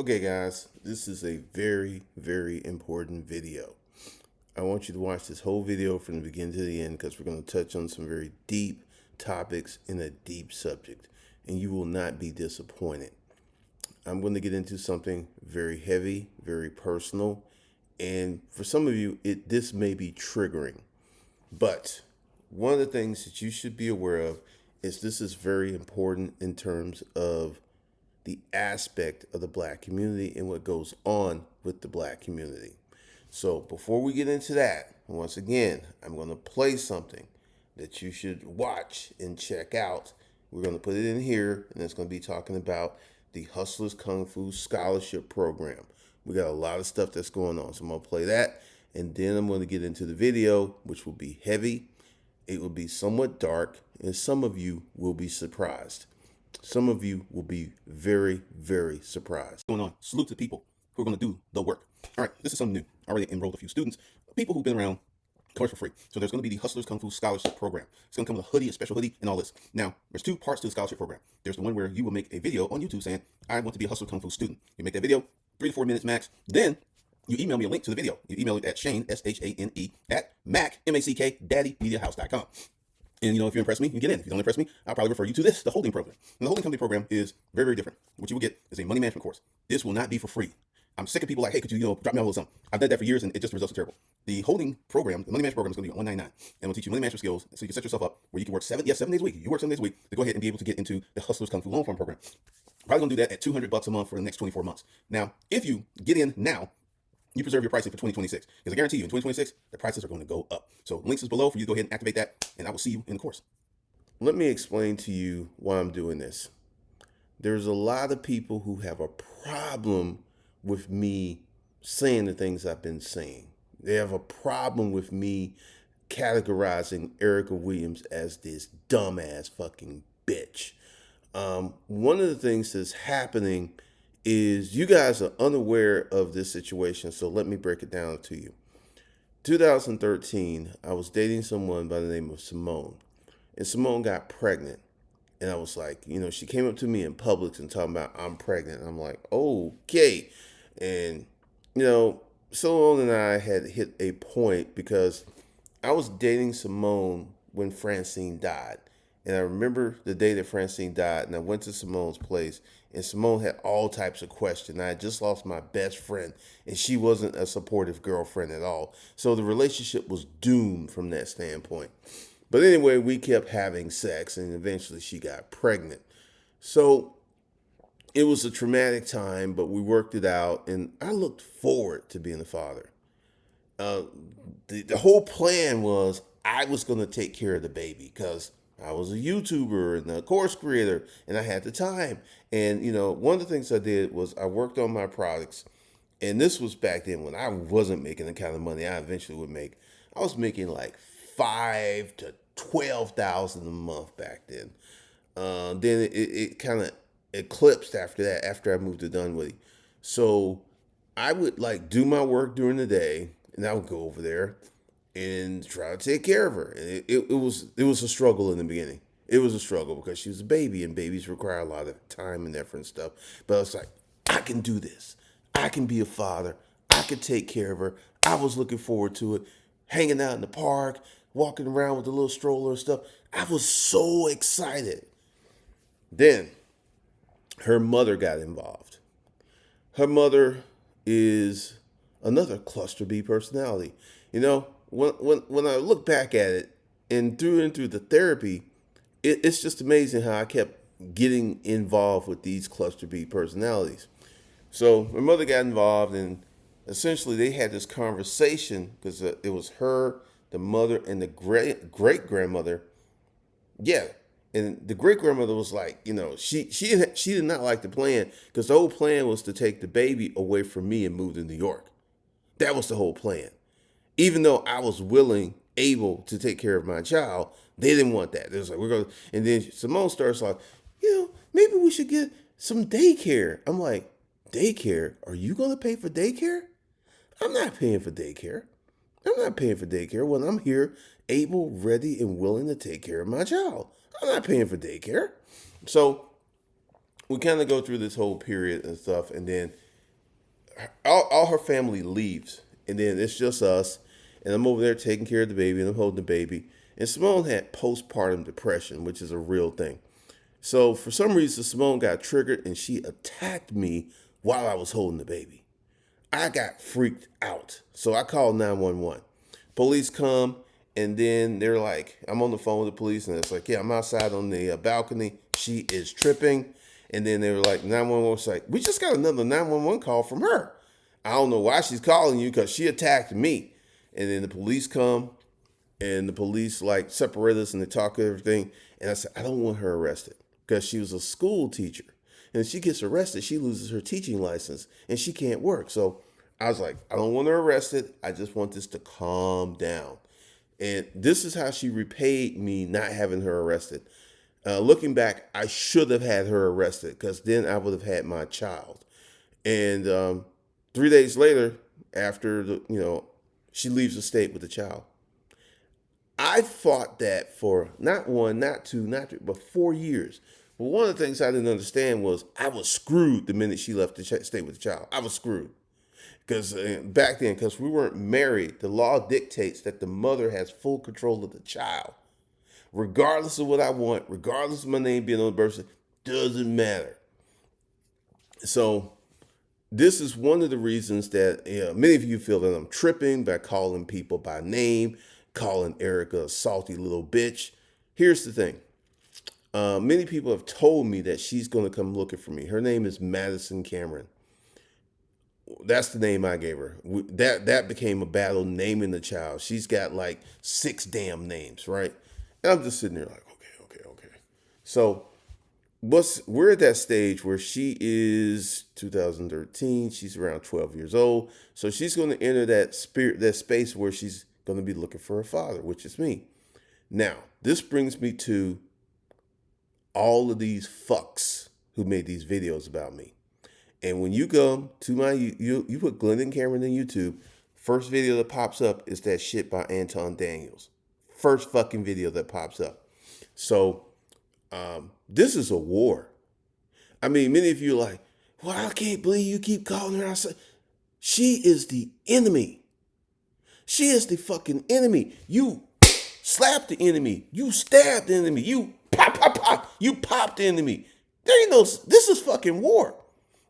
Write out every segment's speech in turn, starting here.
Okay, guys, this is a very, very important video. I want you to watch this whole video from the beginning to the end because we're going to touch on some very deep topics in a deep subject, and you will not be disappointed. I'm going to get into something very heavy, very personal, and for some of you, this may be triggering. But one of the things that you should be aware of is this is very important in terms of the aspect of the black community and what goes on with the black community. So before we get into that, once again, I'm going to play something that you should watch and check out. We're going to put it in here, and it's going to be talking about the Hustlers Kung Fu Scholarship Program. We got a lot of stuff that's going on. So I'm going to play that, and then I'm going to get into the video, which will be heavy. It will be somewhat dark, and some of you will be surprised. Some of you will be very, very surprised. Going on, salute to the people who are going to do the work. All right, this is something new. I already enrolled a few students, people who've been around course for free. So there's going to be the Hustlers Kung Fu Scholarship Program. It's going to come with a hoodie, a special hoodie, and all this. Now, there's two parts to the scholarship program. There's the one where you will make a video on YouTube saying, I want to be a Hustler Kung Fu student. You make that video, 3 to 4 minutes max. Then you email me a link to the video. You email it at Shane, SHANE, at Mac, MACK, DaddyMediaHouse.com. And, if you impress me, you get in. If you don't impress me, I'll probably refer you to the holding program. And the holding company program is very, very different. What you will get is a money management course. This will not be for free. I'm sick of people like, hey, could you, drop me a little something? I've done that for years, and it just results are terrible. The holding program, the money management program is going to be $199. And we'll teach you money management skills so you can set yourself up where you can work 7 days a week. You work 7 days a week to go ahead and be able to get into the Hustlers Kung Fu Loan Farm program. Probably going to do that at $200 a month for the next 24 months. Now, if you get in now, you preserve your pricing for 2026. Because I guarantee you, in 2026, the prices are going to go up. So links is below for you to go ahead and activate that, and I will see you in the course. Let me explain to you why I'm doing this. There's a lot of people who have a problem with me saying the things I've been saying. They have a problem with me categorizing Erica Williams as this dumbass fucking bitch. One of the things that's happening is you guys are unaware of this situation, so let me break it down to you. 2013, I was dating someone by the name of Simone, and Simone got pregnant. And I was like, she came up to me in Publix and talking about I'm pregnant. I'm like, okay. And, Simone and I had hit a point because I was dating Simone when Francine died. And I remember the day that Francine died, and I went to Simone's place, and Simone had all types of questions. I had just lost my best friend, and she wasn't a supportive girlfriend at all. So the relationship was doomed from that standpoint. But anyway, we kept having sex, and eventually she got pregnant. So it was a traumatic time, but we worked it out, and I looked forward to being a father. The whole plan was I was going to take care of the baby because I was a YouTuber and a course creator, and I had the time. And, one of the things I did was I worked on my products, and this was back then when I wasn't making the kind of money I eventually would make. I was making like 5 to 12,000 a month back then. Then it kind of eclipsed after that, after I moved to Dunwoody. So I would do my work during the day, and I would go over there and try to take care of her. And it was a struggle in the beginning. It was a struggle because she was a baby, and babies require a lot of time and effort and stuff. But I was like, I can do this. I can be a father. I can take care of her. I was looking forward to it. Hanging out in the park, walking around with a little stroller and stuff. I was so excited. Then her mother got involved. Her mother is another cluster B personality. When I look back at it and through the therapy, it's just amazing how I kept getting involved with these cluster B personalities. So her mother got involved, and essentially they had this conversation because it was her, the mother, and the great grandmother. Yeah, and the great grandmother was like, she did not like the plan because the whole plan was to take the baby away from me and move to New York. That was the whole plan. Even though I was able to take care of my child, they didn't want that. They was like, we're going to, and then Simone starts like, maybe we should get some daycare. I'm like, daycare? Are you going to pay for daycare? I'm not paying for daycare. I'm not paying for daycare when I'm here, able, ready, and willing to take care of my child. I'm not paying for daycare. So we kind of go through this whole period and stuff, and then all her family leaves, and then it's just us. And I'm over there taking care of the baby, and I'm holding the baby. And Simone had postpartum depression, which is a real thing. So for some reason, Simone got triggered, and she attacked me while I was holding the baby. I got freaked out. So I called 911. Police come, and then they're like, I'm on the phone with the police, and it's like, yeah, I'm outside on the balcony. She is tripping. And then they were like, 911 was like, we just got another 911 call from her. I don't know why she's calling you, because she attacked me. And then the police come, and the police like separate us, and they talk everything. And I said, I don't want her arrested, because she was a school teacher. And if she gets arrested, she loses her teaching license and she can't work. So I was like, I don't want her arrested. I just want this to calm down. And this is how she repaid me not having her arrested. Looking back, I should have had her arrested, because then I would have had my child. And 3 days later, after she leaves the state with the child, I fought that for not one, not two, not three, but 4 years. But one of the things I didn't understand was I was screwed the minute she left the state with the child. I was screwed. Because back then, because we weren't married, the law dictates that the mother has full control of the child. Regardless of what I want, regardless of my name being on the birth certificate, doesn't matter. So this is one of the reasons that many of you feel that I'm tripping by calling people by name, calling Erica a salty little bitch. Here's the thing. Many people have told me that she's going to come looking for me. Her name is Madison Cameron. That's the name I gave her. That became a battle naming the child. She's got like 6 damn names, right? And I'm just sitting there like, okay. So we're at that stage where she is 2013. She's around 12 years old. So she's going to enter that space where she's going to be looking for her father, which is me. Now, this brings me to all of these fucks who made these videos about me. And when you go to my, you put Glendon Cameron in YouTube, first video that pops up is that shit by Anton Daniels. First fucking video that pops up. So this is a war. I mean, many of you are like, well, I can't believe you keep calling her. I say, she is the enemy. She is the fucking enemy. You slapped the enemy. You stabbed the enemy. You pop. You popped the enemy. There ain't no, this is fucking war.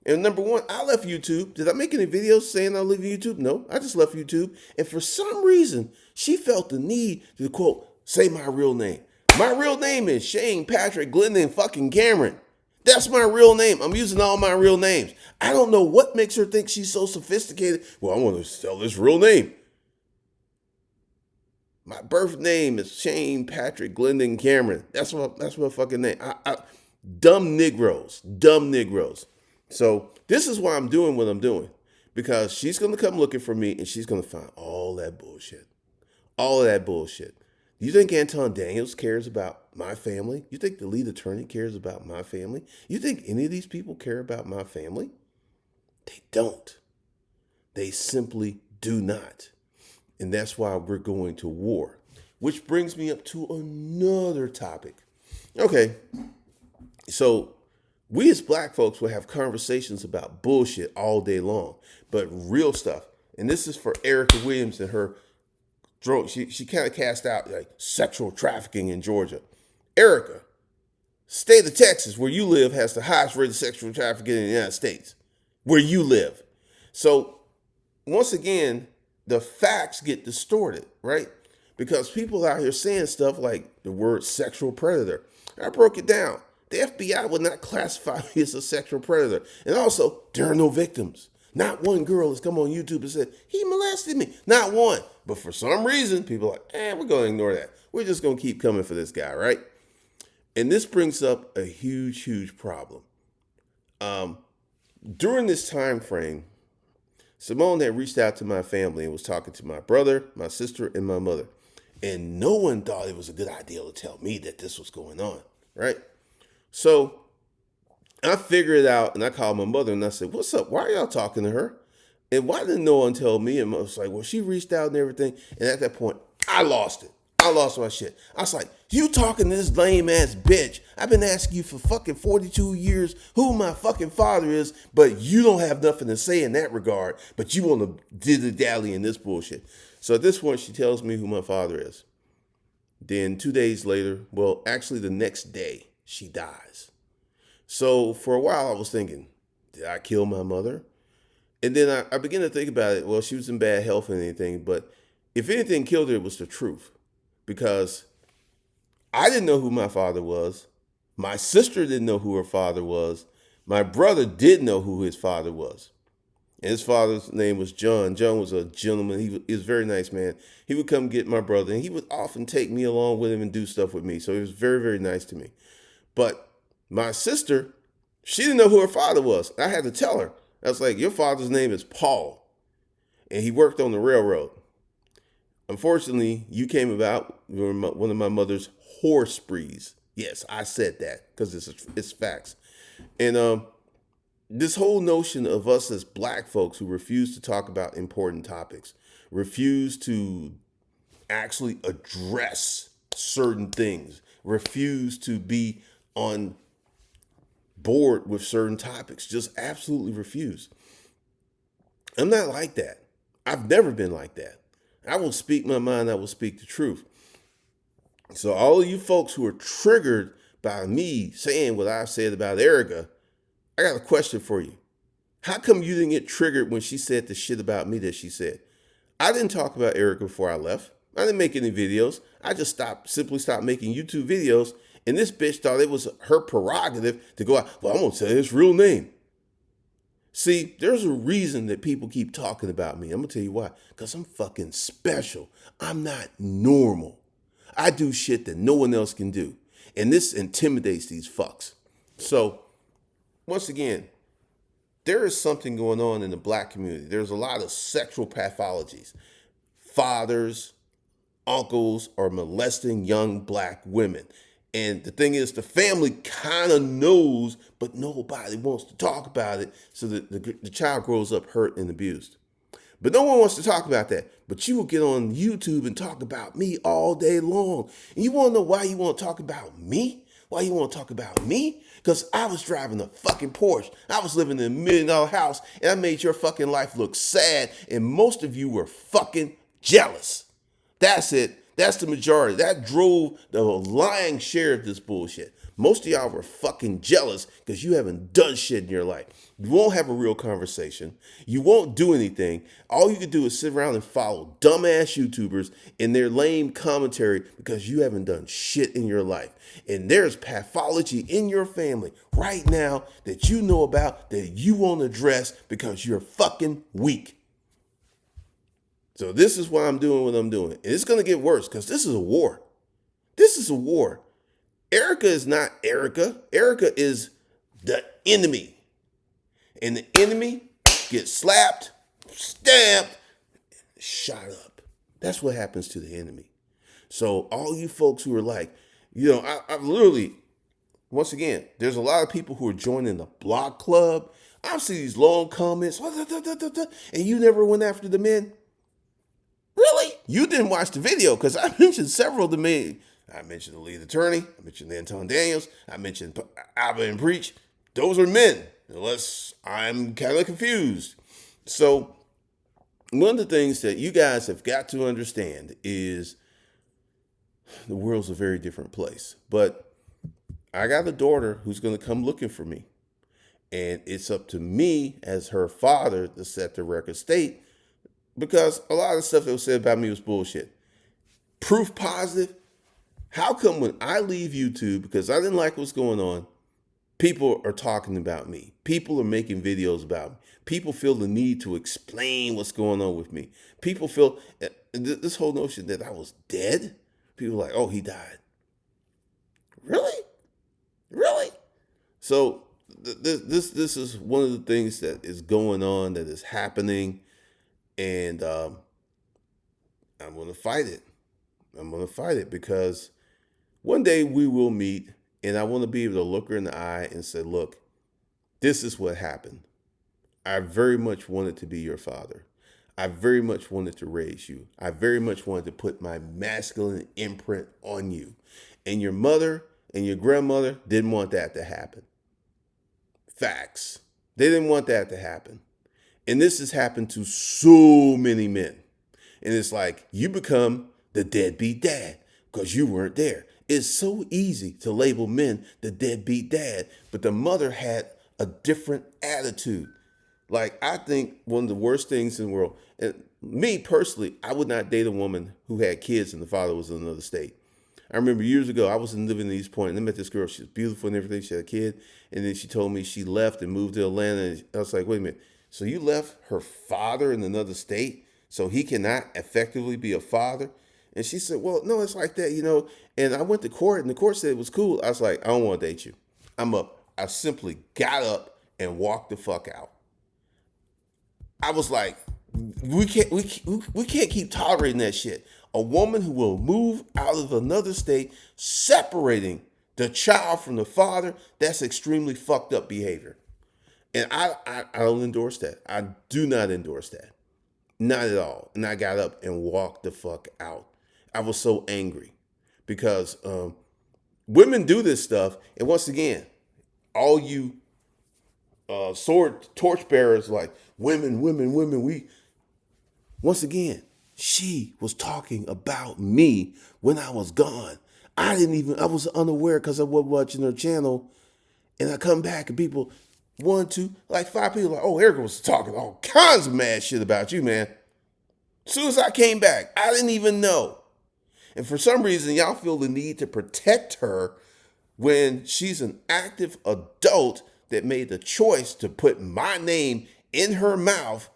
And number one, I left YouTube. Did I make any videos saying I leave YouTube? No, I just left YouTube. And for some reason, she felt the need to, quote, say my real name. My real name is Shane Patrick Glendon fucking Cameron. That's my real name. I'm using all my real names. I don't know what makes her think she's so sophisticated. Well, I want to sell this real name. My birth name is Shane Patrick Glendon Cameron. That's my fucking name. Dumb Negroes. So this is why I'm doing what I'm doing, because she's going to come looking for me and she's going to find all that bullshit. All of that bullshit. You think Anton Daniels cares about my family? You think the lead attorney cares about my family? You think any of these people care about my family? They don't. They simply do not. And that's why we're going to war, which brings me up to another topic. Okay, so we as black folks will have conversations about bullshit all day long, but real stuff. And this is for Erica Williams and her drone. She kind of cast out like sexual trafficking in Georgia. Erica, state of Texas, where you live, has the highest rate of sexual trafficking in the United States, where you live. So once again, the facts get distorted, right? Because people out here saying stuff like the word sexual predator. I broke it down. The FBI would not classify me as a sexual predator. And also, there are no victims. Not one girl has come on YouTube and said, he molested me. Not one. But for some reason, people are like, we're going to ignore that. We're just going to keep coming for this guy, right? And this brings up a huge problem. During this time frame, Simone had reached out to my family and was talking to my brother, my sister, and my mother. And no one thought it was a good idea to tell me that this was going on, right? So I figured it out, and I called my mother and I said, what's up? Why are y'all talking to her? And why didn't no one tell me? And I was like, well, she reached out and everything. And at that point, I lost it. I lost my shit. I was like, you talking to this lame ass bitch. I've been asking you for fucking 42 years who my fucking father is, but you don't have nothing to say in that regard, but you want to dilly-dally in this bullshit. So at this point, she tells me who my father is. Then 2 days later, well, actually the next day, she dies. So for a while, I was thinking, did I kill my mother? And then I began to think about it. Well, she was in bad health and anything, but if anything killed her, it was the truth. Because I didn't know who my father was. My sister didn't know who her father was. My brother did know who his father was. And his father's name was John. John was a gentleman. He was a very nice man. He would come get my brother, and he would often take me along with him and do stuff with me. So he was very, very nice to me. But my sister, she didn't know who her father was. I had to tell her. I was like, your father's name is Paul, and he worked on the railroad. Unfortunately, you came about one of my mother's horse sprees. Yes, I said that because it's facts. And this whole notion of us as black folks who refuse to talk about important topics, refuse to actually address certain things, refuse to be on board with certain topics, just absolutely refuse. I'm not like that. I've never been like that. I will speak my mind. I will speak the truth. So all of you folks who are triggered by me saying what I've said about Erica, I got a question for you. How come you didn't get triggered when she said the shit about me that she said? I didn't talk about Erica before I left. I didn't make any videos. I just simply stopped making YouTube videos. And this bitch thought it was her prerogative to go out. Well, I'm going to say his real name. See, there's a reason that people keep talking about me. I'm going to tell you why. Because I'm fucking special. I'm not normal. I do shit that no one else can do. And this intimidates these fucks. So, once again, there is something going on in the black community. There's a lot of sexual pathologies. Fathers, uncles are molesting young black women. And the thing is, the family kind of knows, but nobody wants to talk about it. So that the child grows up hurt and abused. But no one wants to talk about that. But you will get on YouTube and talk about me all day long. And you want to know why you want to talk about me? Why you want to talk about me? Because I was driving a fucking Porsche. I was living in a $1 million house. And I made your fucking life look sad. And most of you were fucking jealous. That's it. That's the majority. That drove the lion's share of this bullshit. Most of y'all were fucking jealous because you haven't done shit in your life. You won't have a real conversation. You won't do anything. All you can do is sit around and follow dumbass YouTubers and their lame commentary because you haven't done shit in your life. And there's pathology in your family right now that you know about that you won't address because you're fucking weak. So this is why I'm doing what I'm doing. And it's going to get worse because this is a war. This is a war. Erica is not Erica. Erica is the enemy. And the enemy gets slapped, stabbed, shot up. That's what happens to the enemy. So all you folks who are like, I've literally, once again, there's a lot of people who are joining the block club. I see these long comments, and you never went after the men. Really? You didn't watch the video because I mentioned several of the men. I mentioned the lead attorney. I mentioned Anton Daniels. I mentioned Abba and Preach. Those are men, unless I'm kind of confused. So one of the things that you guys have got to understand is the world's a very different place. But I got a daughter who's going to come looking for me. And it's up to me as her father to set the record straight. Because a lot of the stuff that was said about me was bullshit. Proof positive. How come when I leave YouTube, because I didn't like what's going on, people are talking about me. People are making videos about me. People feel the need to explain what's going on with me. People feel this whole notion that I was dead. People are like, oh, he died. Really? Really? So this is one of the things that is going on, that is happening. And I'm going to fight it. I'm going to fight it because one day we will meet, and I want to be able to look her in the eye and say, look, this is what happened. I very much wanted to be your father. I very much wanted to raise you. I very much wanted to put my masculine imprint on you. And your mother and your grandmother didn't want that to happen. Facts. They didn't want that to happen. And this has happened to so many men. And it's like you become the deadbeat dad because you weren't there. It's so easy to label men the deadbeat dad, but the mother had a different attitude. Like, I think one of the worst things in the world, and me personally, I would not date a woman who had kids and the father was in another state. I remember years ago, I was living in East Point and I met this girl. She was beautiful and everything. She had a kid. And then she told me she left and moved to Atlanta. And I was like, wait a minute. So you left her father in another state so he cannot effectively be a father? And she said, well, no, it's like that, you know. And I went to court and the court said it was cool. I was like, I don't want to date you. I'm up. I simply got up and walked the fuck out. I was like, we can't keep tolerating that shit. A woman who will move out of another state, separating the child from the father, that's extremely fucked up behavior. And I don't endorse that. I do not endorse that. Not at all. And I got up and walked the fuck out. I was so angry because women do this stuff. And once again, all you sword torchbearers like women, we, once again, she was talking about me when I was gone. I was unaware because I was watching her channel. And I come back and people, one, two, like five people like, oh, Erica was talking all kinds of mad shit about you, man. As soon as I came back, I didn't even know. And for some reason, y'all feel the need to protect her when she's an active adult that made the choice to put my name in her mouth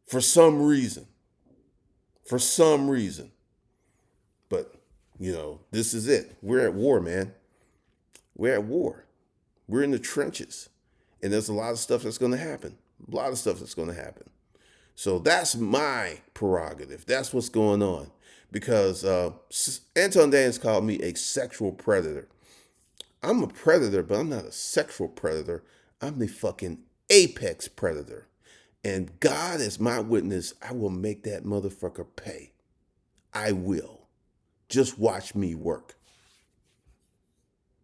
for some reason. For some reason. But, you know, this is it. We're at war, man. We're at war. We're in the trenches. And there's a lot of stuff that's going to happen. A lot of stuff that's going to happen. So that's my prerogative. That's what's going on. Because Anton Daniels called me a sexual predator. I'm a predator, but I'm not a sexual predator. I'm the fucking apex predator. And God is my witness, I will make that motherfucker pay. I will. Just watch me work.